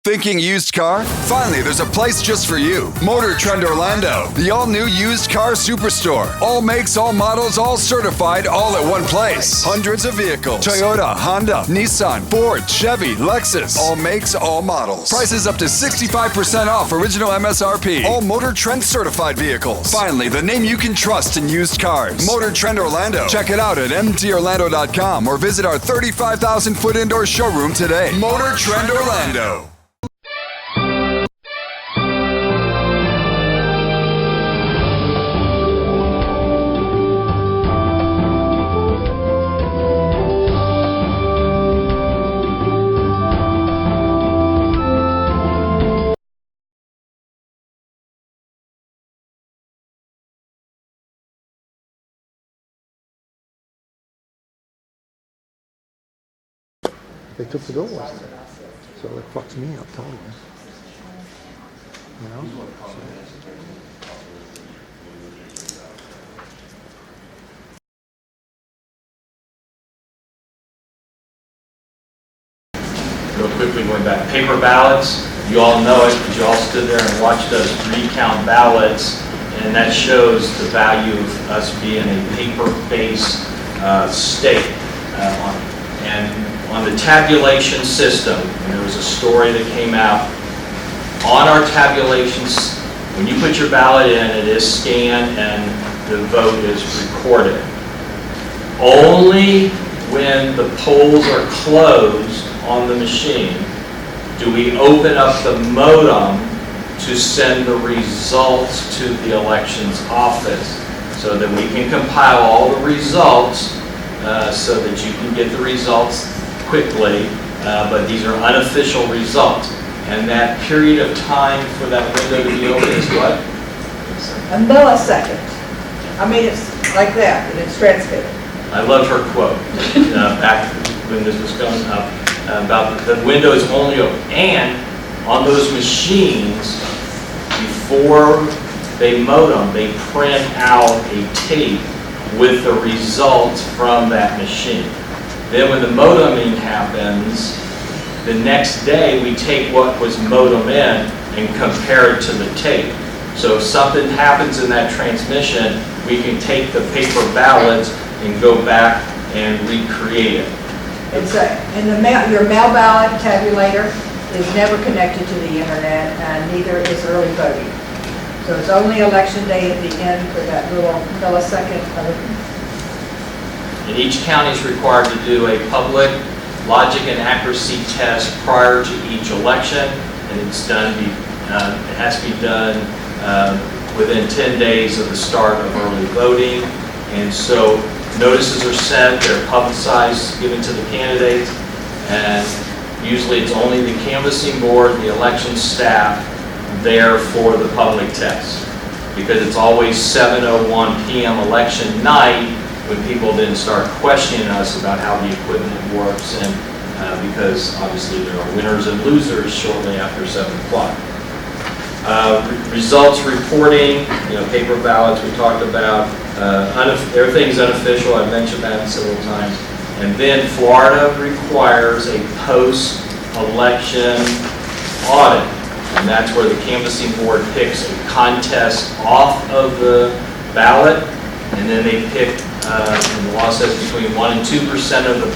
Thinking used car? Finally, there's a place just for you. Motor Trend Orlando, the all-new used car superstore. All makes, all models, all certified, all at one place. Hundreds of vehicles. Toyota, Honda, Nissan, Ford, Chevy, Lexus. All makes, all models. Prices up to 65% off original MSRP. All Motor Trend certified vehicles. Finally, the name you can trust in used cars. Motor Trend Orlando. Check it out at mtorlando.com or visit our 35,000-foot indoor showroom today. Motor Trend Orlando. They took the doors, so it fucks me up totally. You know? Real quickly going back, paper ballots, you all know it because you all stood there and watched us recount ballots, and that shows the value of us being a paper-based state. And on the tabulation system, and there was a story that came out, on our tabulations, when you put your ballot in, it is scanned and the vote is recorded. Only when the polls are closed on the machine do we open up the modem to send the results to the elections office so that we can compile all the results so that you can get the results quickly, but these are unofficial results. And that period of time for that window to be open is what? A millisecond. I mean, it's like that, and it's transmitted. I love her quote back when this was going up about the window is only open. And on those machines, before they modem, they print out a tape with the results from that machine. Then when the modeming happens, the next day we take what was modem in and compare it to the tape. So if something happens in that transmission, we can take the paper ballots and go back and recreate it. It's your mail ballot tabulator is never connected to the internet, and neither is early voting. So it's only election day at the end for that little millisecond of it. And each county is required to do a public logic and accuracy test prior to each election, and it's done. It has to be done within 10 days of the start of early voting. And so notices are sent, they're publicized, given to the candidates, and usually it's only the canvassing board, the election staff there for the public test, because it's always 7:01 p.m. election night when people then start questioning us about how the equipment works, and because obviously there are winners and losers shortly after 7 o'clock. Results reporting, paper ballots we talked about. Everything's unofficial, I've mentioned that several times. And then Florida requires a post-election audit. And that's where the canvassing board picks a contest off of the ballot, and then they pick, and the law says between 1% and 2% of the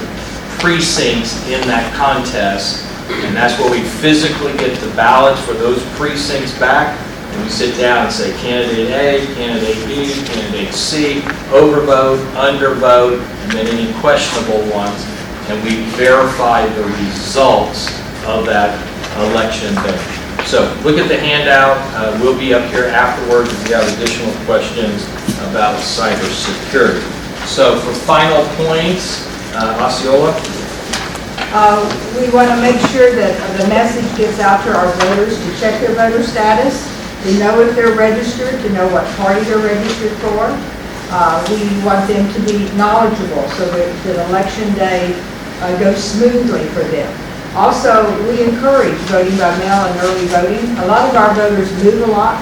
precincts in that contest, and that's where we physically get the ballots for those precincts back, and we sit down and say candidate A, candidate B, candidate C, overvote, undervote, and then any questionable ones, and we verify the results of that election day. So look at the handout. We'll be up here afterwards if you have additional questions about cybersecurity. So for final points, Osceola? We want to make sure that the message gets out to our voters to check their voter status, to know if they're registered, to know what party they're registered for. We want them to be knowledgeable so that election day goes smoothly for them. Also, we encourage voting by mail and early voting. A lot of our voters move a lot,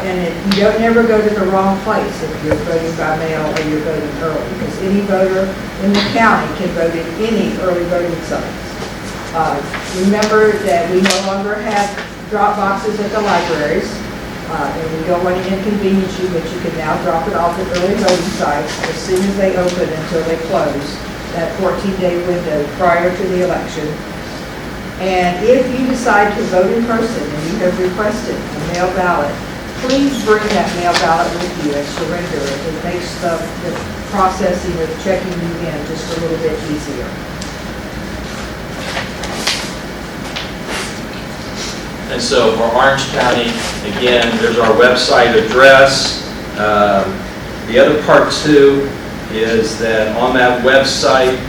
and you don't never go to the wrong place if you're voting by mail or you're voting early, because any voter in the county can vote at any early voting sites. Remember that we no longer have drop boxes at the libraries, and we don't want to inconvenience you, but you can now drop it off at early voting sites as soon as they open until they close, that 14-day window prior to the election. And if you decide to vote in person and you have requested a mail ballot, please bring that mail ballot with you and surrender it. It makes the processing of checking you in just a little bit easier. And so for Orange County, again, there's our website address. The other part too is that on that website,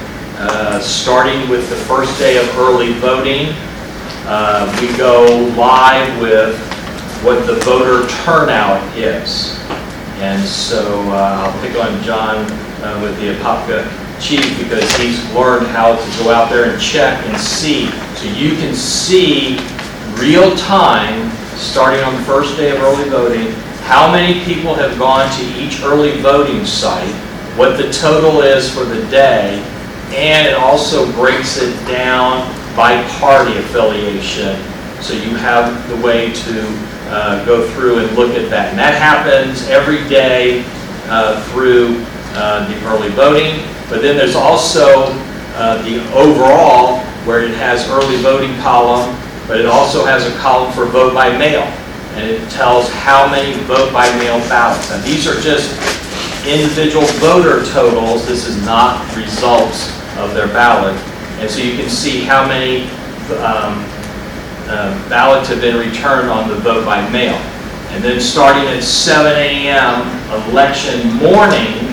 starting with the first day of early voting, we go live with what the voter turnout is. And so I'll pick on John with the Apopka Chief because he's learned how to go out there and check and see. So you can see real time, starting on the first day of early voting, how many people have gone to each early voting site, what the total is for the day, and it also breaks it down by party affiliation. So you have the way to go through and look at that. And that happens every day through the early voting. But then there's also the overall, where it has early voting column, but it also has a column for vote by mail. And it tells how many vote by mail ballots. And these are just individual voter totals. This is not results of their ballot. And so you can see how many ballots have been returned on the vote by mail. And then starting at 7 a.m. election morning,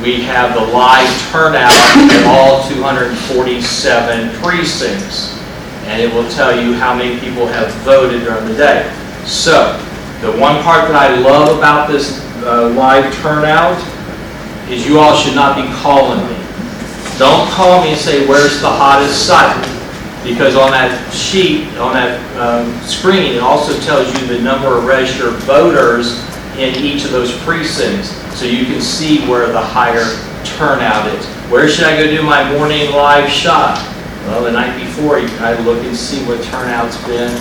we have the live turnout at all 247 precincts. And it will tell you how many people have voted during the day. So, the one part that I love about this live turnout is you all should not be calling me. Don't call me and say, where's the hottest site? Because on that sheet, on that screen, it also tells you the number of registered voters in each of those precincts. So you can see where the higher turnout is. Where should I go do my morning live shot? Well, the night before, you kind of look and see what turnout's been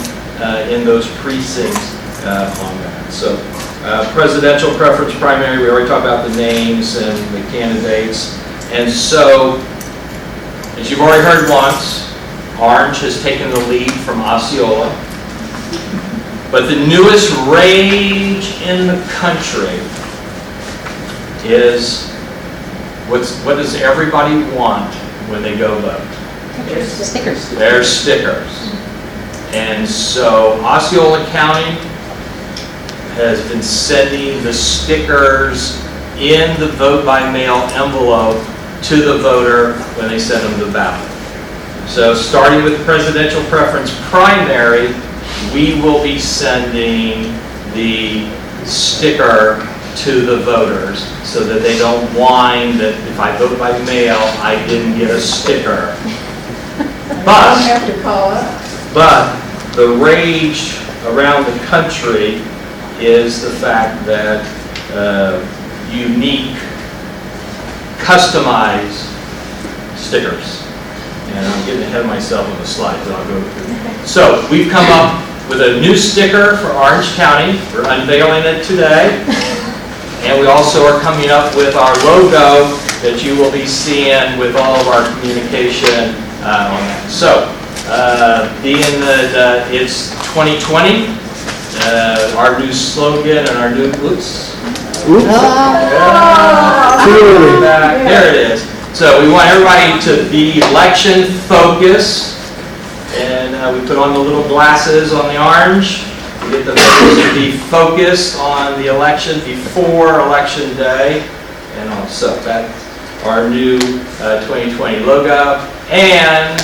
in those precincts on that. So, presidential preference primary, we already talked about the names and the candidates. And so, as you've already heard once, Orange has taken the lead from Osceola. But the newest rage in the country is what does everybody want when they go vote? Stickers. They're stickers. And so Osceola County has been sending the stickers in the vote by mail envelope to the voter when they send them the ballot. So starting with the presidential preference primary, we will be sending the sticker to the voters so that they don't whine that if I vote by mail, I didn't get a sticker. I don't have to call up. But the rage around the country is the fact that unique, customized stickers. And I'm getting ahead of myself on the slide, so I'll go through. So we've come up with a new sticker for Orange County. We're unveiling it today. And we also are coming up with our logo that you will be seeing with all of our communication on that. So, being that it's 2020, our new slogan and our new, oops. There it is. So we want everybody to be election focused, and we put on the little glasses on the orange to get the voters to be focused on the election before election day, and also that's our new 2020 logo. And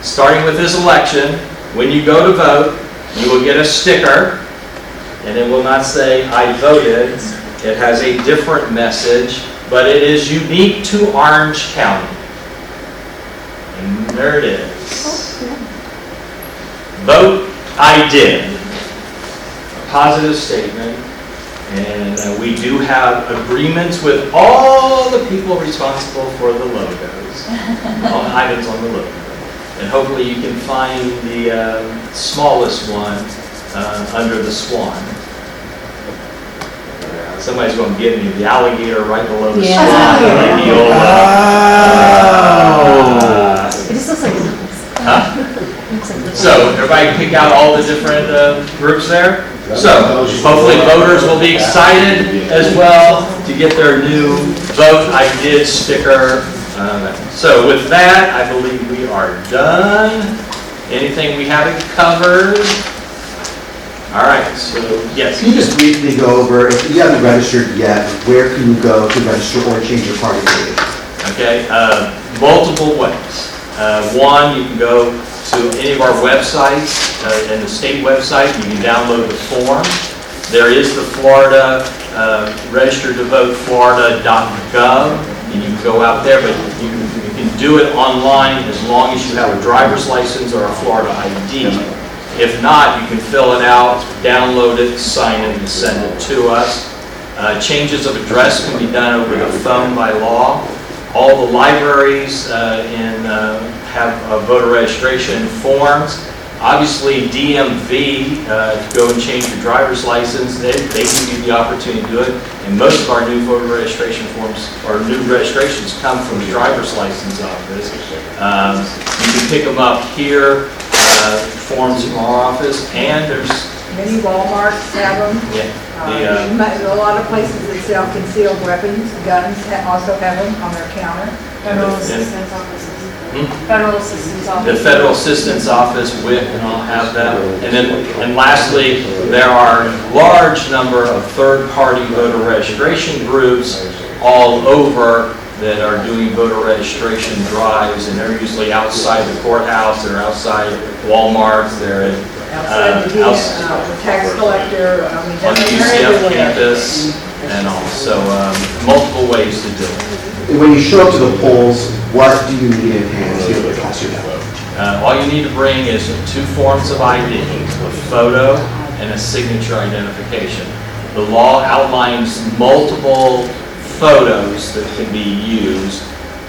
starting with this election, when you go to vote, you will get a sticker, and it will not say I voted. It has a different message, but it is unique to Orange County. And there it is. Vote I did. A positive statement. And we do have agreements with all the people responsible for the logos, all the items on the logo. and hopefully you can find the smallest one under the swan. Somebody's going to get me, the alligator right below the swan. Like the old, It just looks like So everybody can pick out all the different groups there. So hopefully voters will be excited as well to get their new Vote I Did sticker. So with that, I believe we are done. Anything we haven't covered? All right, so yes. Can you just briefly go over, if you haven't registered yet, where can you go to register or change your party name? Okay, multiple ways. One, you can go to any of our websites, and the state website, you can download the form. There is the Florida, registertoVoteFlorida.gov, and you can go out there, but you can do it online as long as you have a driver's license or a Florida ID. If not, you can fill it out, download it, sign it, and send it to us. Changes of address can be done over the phone by law. All the libraries have voter registration forms. Obviously, DMV, to go and change your driver's license, they give you the opportunity to do it. And most of our new voter registration forms, or new registrations, come from the driver's license office. You can pick them up here, forms from our office, and there's... Many Walmarts have them. Yeah, A lot of places that sell concealed weapons, guns, also have them on their counter. Federal Assistance Offices. Federal Assistance Office. The Federal Assistance Office, WIC, and I'll have them. And lastly, there are a large number of third-party voter registration groups all over that are doing voter registration drives, and they're usually outside the courthouse, they're outside Walmart, they're at Outside the tax collector, on the UCF campus and all. So multiple ways to do it. And when you show up to the polls, what do you need in hand to be able to cast your vote? All you need to bring is 2 forms of ID, a photo and a signature identification. The law outlines multiple photos that can be used,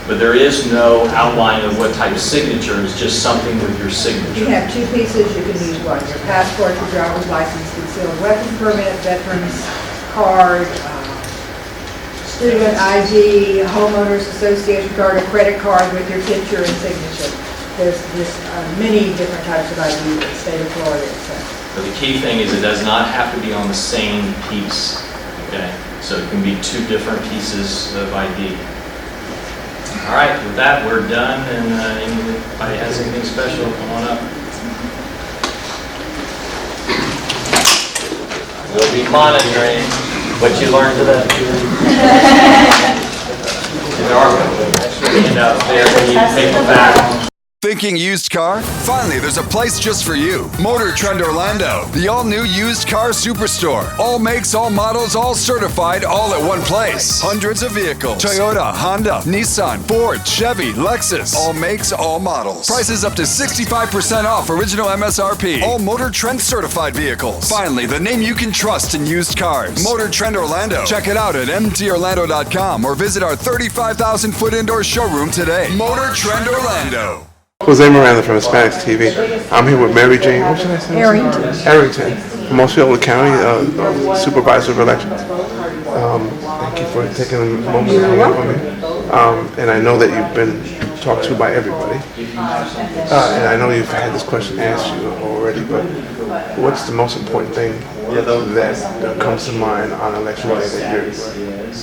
but there is no outline of what type of signature. It's just something with your You signature. can have 2 pieces. You can use one, your passport, your driver's license, concealed weapon permit, veterans card, student ID, homeowners association card, a credit card with your picture and signature. There's just many different types of ID in the state of Florida. But the key thing is it does not have to be on the same piece. Okay, so it can be 2 different pieces of ID. All right, with that, we're done, and anybody has anything special, come on up. We'll be monitoring what you learned today. There are out there, when you take them back. Thinking used car? Finally, there's a place just for you. Motor Trend Orlando, the all-new used car superstore. All makes, all models, all certified, all at one place. Hundreds of vehicles. Toyota, Honda, Nissan, Ford, Chevy, Lexus. All makes, all models. Prices up to 65% off original MSRP. All Motor Trend certified vehicles. Finally, the name you can trust in used cars. Motor Trend Orlando. Check it out at mtorlando.com or visit our 35,000-foot indoor showroom today. Motor Trend Orlando. Jose Miranda from SpeakoutTV. I'm here with Mary Jane. What should I say? Arrington from Osceola County, Supervisor of Elections. Thank you for taking a moment to hang out with me. And I know that you've been talked to by everybody. And I know you've had this question asked you already, but what's the most important thing that comes to mind on election day that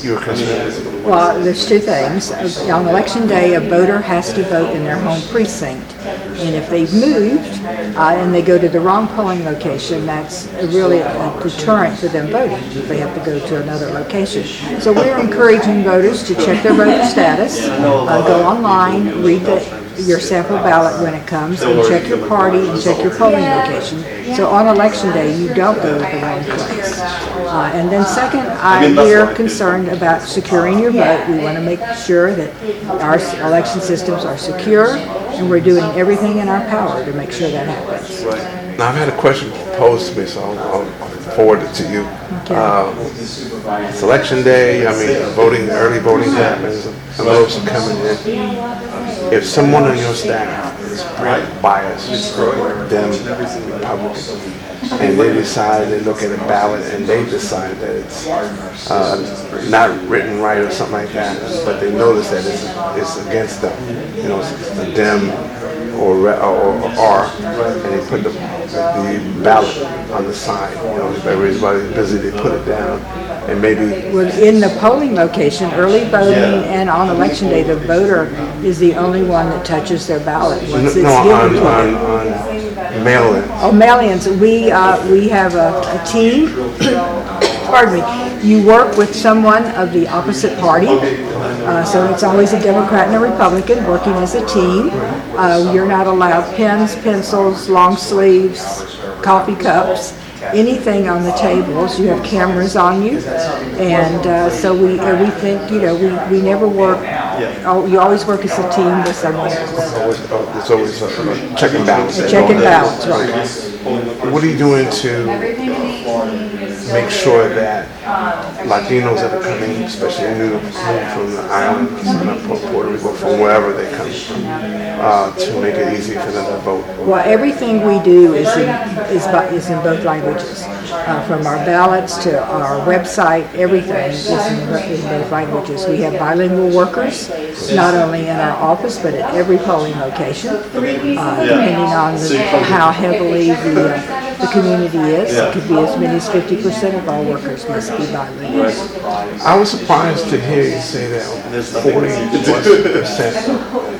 you're concerned with? Well, there's 2 things. On election day, a voter has to vote in their home precinct. And if they've moved and they go to the wrong polling location, that's really a deterrent for them voting if they have to go to another location. So we're encouraging voters to check their voter status, go online, read your sample ballot when it comes, and check your party and check your polling location. So on election day, you don't go to the wrong place. And then second, we're concerned about securing your vote. We want to make sure that our election systems are secure, and we're doing everything in our power to make sure that happens. Now, I've had a question posed to me, so I'll forward it to you. Okay. It's election day. I mean, early voting happens. Envelopes are coming in. If someone on your staff this black bias, them Republicans. And they decide, they look at a ballot and they decide that it's not written right or something like that, but they notice that it's against them. You know, it's a Dem or R, and they put the ballot on the side. You know, if everybody's busy, they put it down. And maybe in the polling location, early voting and on election day, the voter is the only one that touches their ballot once it's given to them. On mail-in. Oh, mail-ins. We have a team. Pardon me. You work with someone of the opposite party. So it's always a Democrat and a Republican working as a team. You're not allowed pens, pencils, long sleeves, coffee cups, anything on the tables. You have cameras on you, and so we think, you know, we never work. You always work as a team with someone else. It's always a check and balance. Check and balance, right. What are you doing to make sure that Latinos that are coming, especially new from the island, from Puerto Rico, from wherever they come from, to make it easy for them to vote? Well, everything we do is in both languages. From our ballots to our website, everything is in both languages. We have bilingual workers, not only in our office, but at every polling location, depending on how heavily the community is. It could be as many as 50% of our workers must be bilingual. I was surprised to hear you say that 40%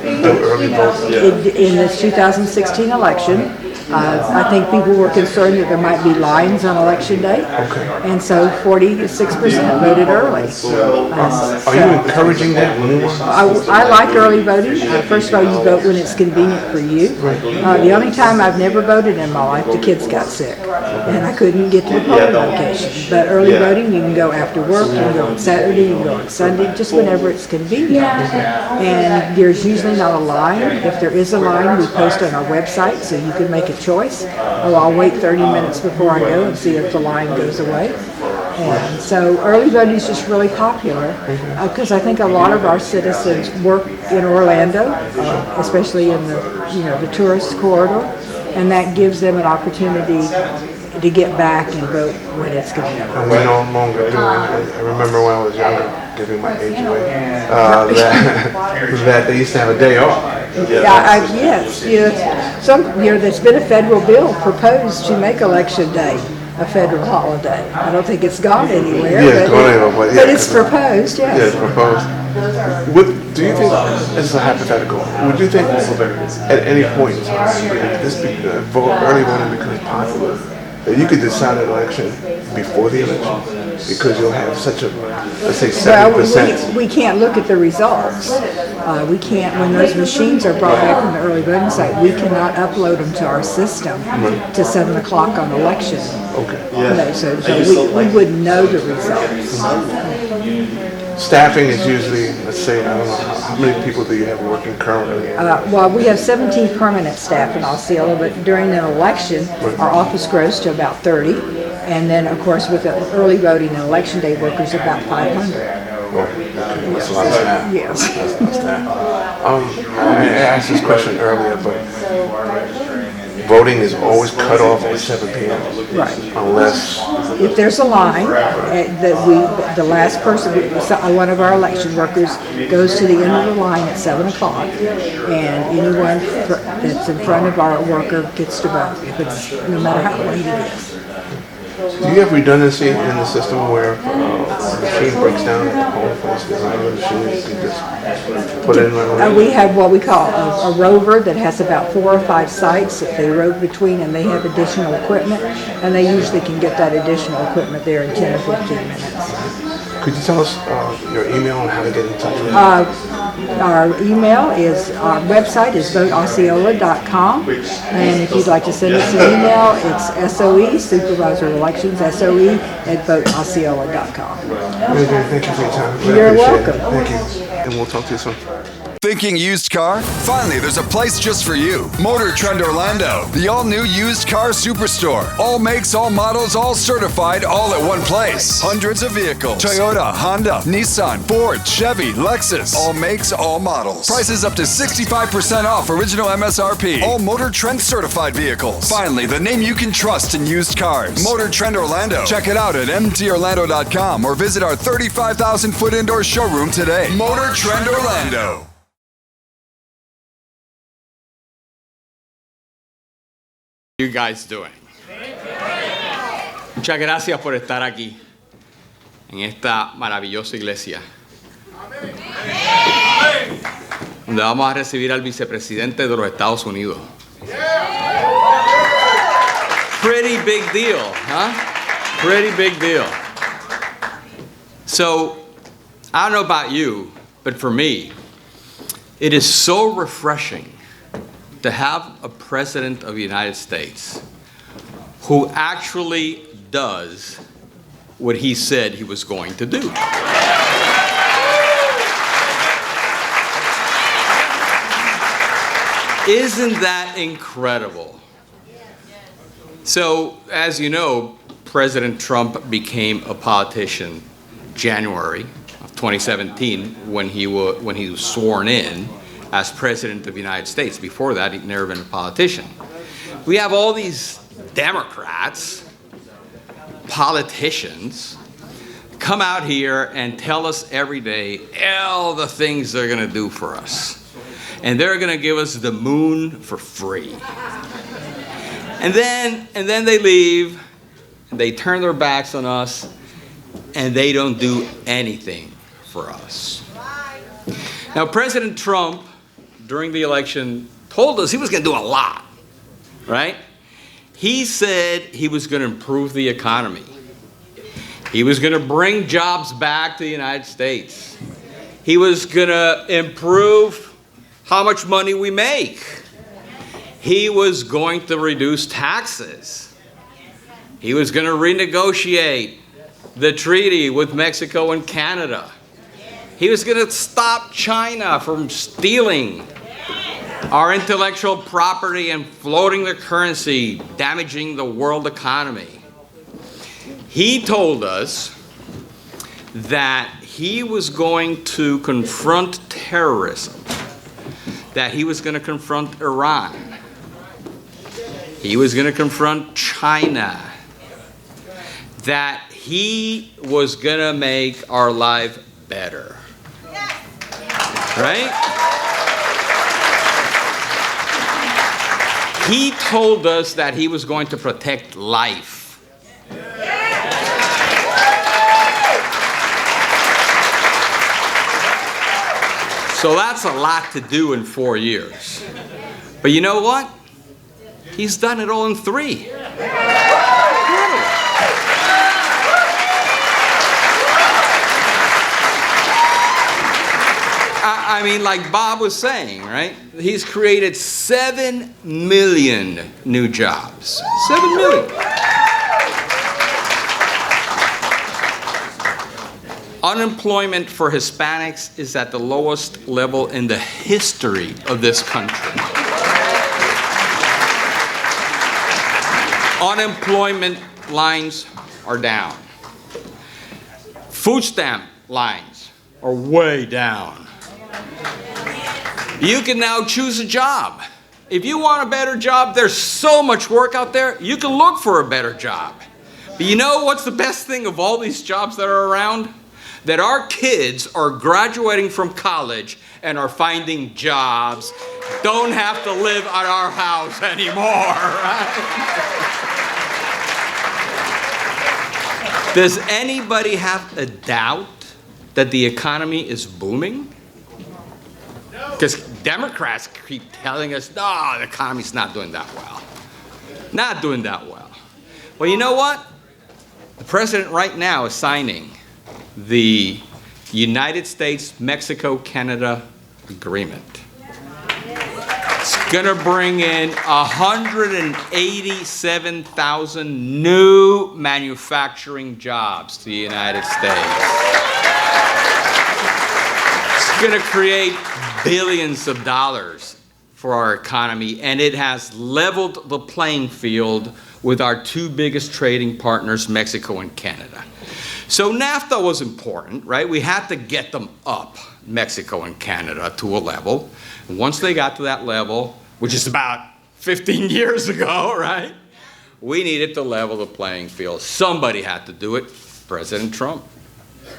do early voting. In this 2016 election, I think people were concerned that there might be lines on election day, and so 46% voted early. Are you encouraging that more? I like early voting. First of all, you vote when it's convenient for you. The only time I've never voted in my life, the kids got sick, and I couldn't get to the polling location. But early voting, you can go after work, you can go on Saturday, you can go on Sunday, just whenever it's convenient. And there's usually not a line. If there is a line, we post on our website, so you can make a choice. Oh, I'll wait 30 minutes before I go and see if the line goes away. And so early voting is just really popular because I think a lot of our citizens work in Orlando, especially in the tourist corridor, and that gives them an opportunity to get back and vote when it's convenient. And we no longer doing, I remember when I was younger, giving my age away, that they used to have a day off. Yes. There's been a federal bill proposed to make Election Day a federal holiday. I don't think it's gone anywhere. But it's proposed, yes. Yeah, it's proposed. Do you think, this is a hypothetical, would you think at any point in time, if early voting becomes popular, that you could decide an election before the election? Because you'll have such a, let's say 70%. Well, we can't look at the results. We can't, when those machines are brought back from the early voting site, we cannot upload them to our system to 7 o'clock on election. Okay. So we wouldn't know the results. Staffing is usually, let's say, I don't know, how many people do you have working currently? Well, we have 17 permanent staff in Osceola, but during an election, our office grows to about 30. And then, of course, with the early voting and election day workers, about 500. That's a lot of staff. Yes. That's a lot of staff. I asked this question earlier, but voting is always cut off at 7 p.m. Right. Unless if there's a line the last person, one of our election workers goes to the end of the line at 7 o'clock, and anyone that's in front of our worker gets to vote, if it's no matter how late it is. Do you have redundancy in the system where a machine breaks down at the home place, design machine, you can just put it in right away? We have what we call a rover that has about 4 or 5 sites that they rove between, and they have additional equipment, and they usually can get that additional equipment there in 10 or 15 minutes. Could you tell us your email and how to get in touch with you? Our website is voteosceola.com, and if you'd like to send us an email, it's SOE, Supervisor of Elections, SOE, at voteosceola.com. Thank you for your time. You're welcome. Thank you. And we'll talk to you soon. Thinking used car? Finally, there's a place just for you. Motor Trend Orlando, the all-new used car superstore. All makes, all models, all certified, all at one place. Hundreds of vehicles. Toyota, Honda, Nissan, Ford, Chevy, Lexus. All makes, all models. Prices up to 65% off original MSRP. All Motor Trend certified vehicles. Finally, the name you can trust in used cars. Motor Trend Orlando. Check it out at mtorlando.com or visit our 35,000-foot indoor showroom today. Motor Trend Orlando. You guys doing? Muchas gracias por estar aquí en esta maravillosa iglesia, donde vamos a recibir al vicepresidente de los Estados Unidos. Pretty big deal, huh? Pretty big deal. So, I don't know about you, but for me, it is so refreshing to have a president of the United States who actually does what he said he was going to do. Isn't that incredible? So, as you know, President Trump became a politician January of 2017 when he was sworn in as President of the United States. Before that, he'd never been a politician. We have all these Democrats, politicians, come out here and tell us every day all the things they're gonna do for us. And they're gonna give us the moon for free. And then they leave, and they turn their backs on us, and they don't do anything for us. Now, President Trump, during the election, told us he was going to do a lot, right? He said he was going to improve the economy. He was going to bring jobs back to the United States. He was going to improve how much money we make. He was going to reduce taxes. He was going to renegotiate the treaty with Mexico and Canada. He was going to stop China from stealing our intellectual property and floating the currency, damaging the world economy. He told us that he was going to confront terrorism, that he was going to confront Iran, he was going to confront China, that he was going to make our life better. Right? He told us that he was going to protect life. So that's a lot to do in 4 years. But you know what? He's done it all in 3. I mean, like Bob was saying, right? He's created 7 million new jobs. 7 million. Unemployment for Hispanics is at the lowest level in the history of this country. Unemployment lines are down. Food stamp lines are way down. You can now choose a job. If you want a better job, there's so much work out there, you can look for a better job. But you know what's the best thing of all these jobs that are around? That our kids are graduating from college and are finding jobs, don't have to live at our house anymore, right? Does anybody have a doubt that the economy is booming? Because Democrats keep telling us, no, the economy's not doing that well. Not doing that well. Well, you know what? The president right now is signing the United States-Mexico-Canada agreement. It's going to bring in 187,000 new manufacturing jobs to the United States. It's going to create billions of dollars for our economy, and it has leveled the playing field with our two biggest trading partners, Mexico and Canada. So NAFTA was important, right? We had to get them up, Mexico and Canada, to a level. And once they got to that level, which is about 15 years ago, right? We needed to level the playing field. Somebody had to do it, President Trump,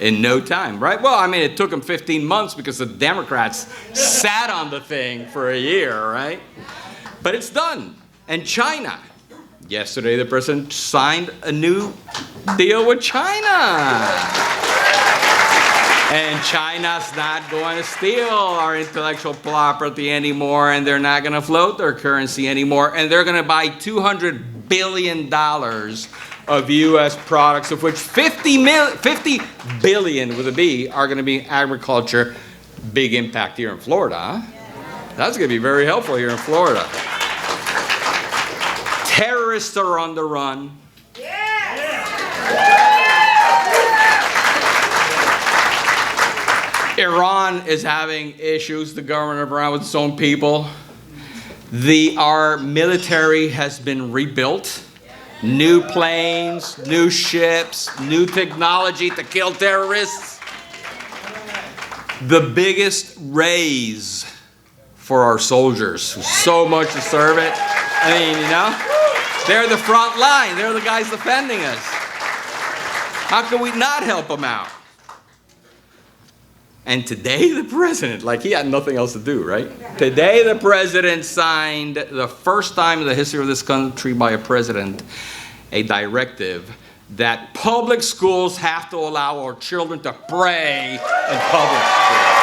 in no time, right? Well, I mean, it took him 15 months because the Democrats sat on the thing for a year, right? But it's done. And China. Yesterday, the president signed a new deal with China. And China's not going to steal our intellectual property anymore, and they're not going to float their currency anymore, and they're going to buy $200 billion of U.S. products, of which 50 billion with a B are going to be agriculture. Big impact here in Florida, huh? That's going to be very helpful here in Florida. Terrorists are on the run. Iran is having issues, the government of Iran, with its own people. Our military has been rebuilt. New planes, new ships, new technology to kill terrorists. The biggest raise for our soldiers who so much to serve it. I mean, you know, they're the front line. They're the guys defending us. How can we not help them out? And today the president, like he had nothing else to do, right? Today the president signed, the first time in the history of this country by a president, a directive that public schools have to allow our children to pray in public schools.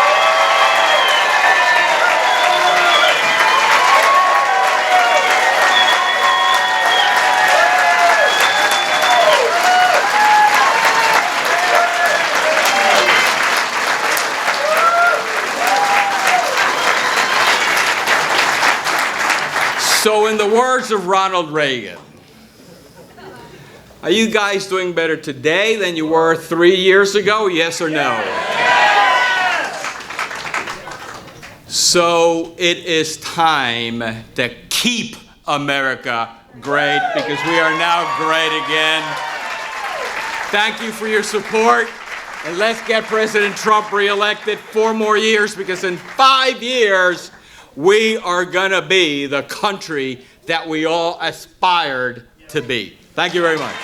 So in the words of Ronald Reagan, are you guys doing better today than you were 3 years ago? Yes or no? So it is time to keep America great, because we are now great again. Thank you for your support. And let's get President Trump reelected 4 more years, because in 5 years, we are going to be the country that we all aspired to be. Thank you very much.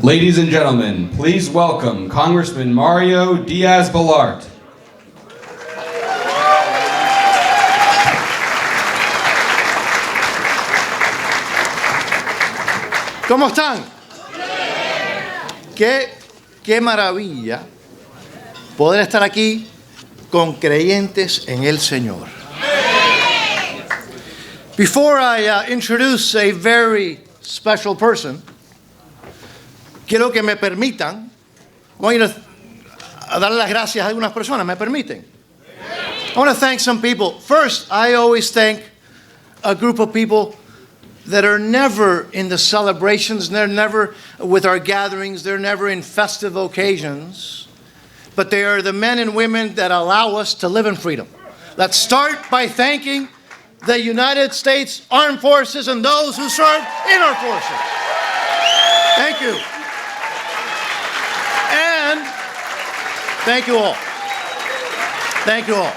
Ladies and gentlemen, please welcome Congressman Mario Diaz-Balart. ¿Cómo están? Qué maravilla poder estar aquí con creyentes en el Señor. Before I introduce a very special person, quiero que me permitan, voy a darle las gracias a algunas personas, ¿me permiten? I want to thank some people. First, I always thank a group of people that are never in the celebrations, they're never with our gatherings, they're never in festive occasions, but they are the men and women that allow us to live in freedom. Let's start by thanking the United States Armed Forces and those who serve in our forces. Thank you. And thank you all. Thank you all.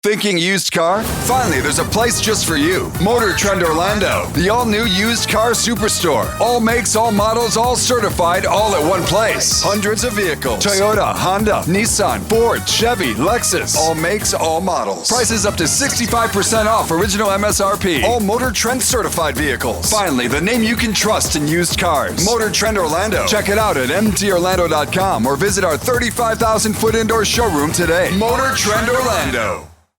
Thinking used car? Finally, there's a place just for you. Motor Trend Orlando, the all-new used car superstore. All makes, all models, all certified, all at one place. Hundreds of vehicles. Toyota, Honda, Nissan, Ford, Chevy, Lexus. All makes, all models. Prices up to 65% off original MSRP. All Motor Trend certified vehicles. Finally, the name you can trust in used cars. Motor Trend Orlando. Check it out at mtorlando.com or visit our 35,000-foot indoor showroom today. Motor Trend Orlando.